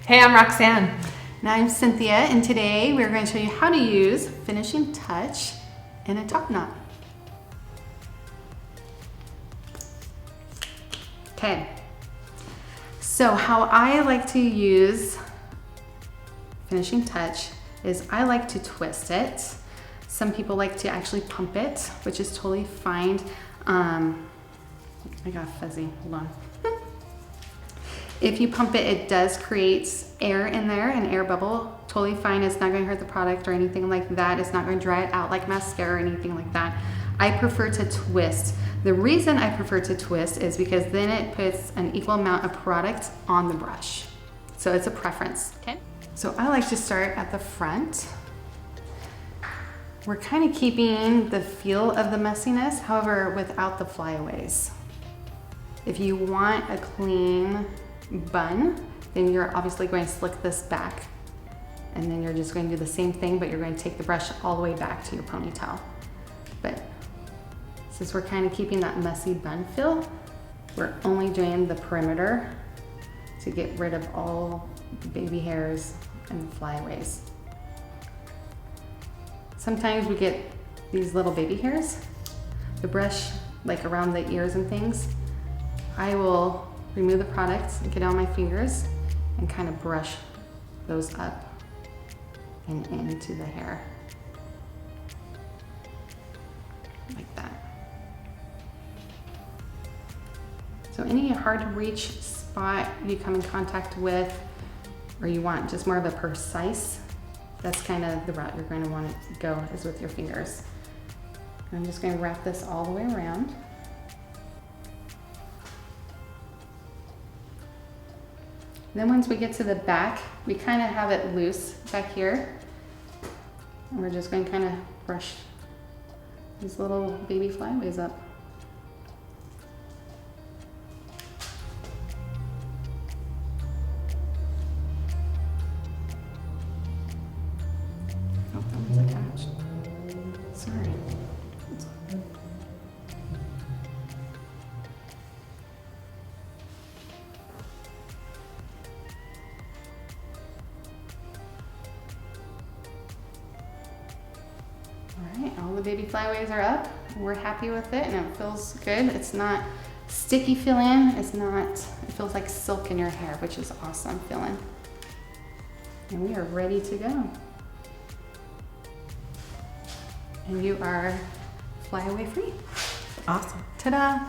Hey, I'm Roxanne. And I'm Cynthia, and today we're going to show you how to use finishing touch in a top knot. Okay, so how I like to use finishing touch is I like to twist it. Some people like to actually pump it, which is totally fine. I got fuzzy, hold on. If you pump it, it does create air in there, an air bubble. Totally fine, it's not gonna hurt the product or anything like that. It's not gonna dry it out like mascara or anything like that. I prefer to twist. The reason I prefer to twist is because then it puts an equal amount of product on the brush. So it's a preference. Okay. So I like to start at the front. We're kind of keeping the feel of the messiness, however, without the flyaways. If you want a clean bun, then you're obviously going to slick this back, and then you're just going to do the same thing, but you're going to take the brush all the way back to your ponytail. But since we're kind of keeping that messy bun feel, we're only doing the perimeter to get rid of all the baby hairs and the flyaways. Sometimes we get these little baby hairs. The brush, like around the ears and things, I will remove the product and get on my fingers and kind of brush those up and into the hair. Like that. So any hard to reach spot you come in contact with, or you want just more of a precise, that's kind of the route you're going to want to go, is with your fingers. And I'm just going to wrap this all the way around. Then once we get to the back, we kind of have it loose back here. And we're just going to kind of brush these little baby flyaways up. Oh, that was attached. Sorry. All right, all the baby flyaways are up. We're happy with it and it feels good. It's not sticky feeling. It feels like silk in your hair, which is awesome feeling. And we are ready to go. And you are flyaway free. Awesome. Ta-da!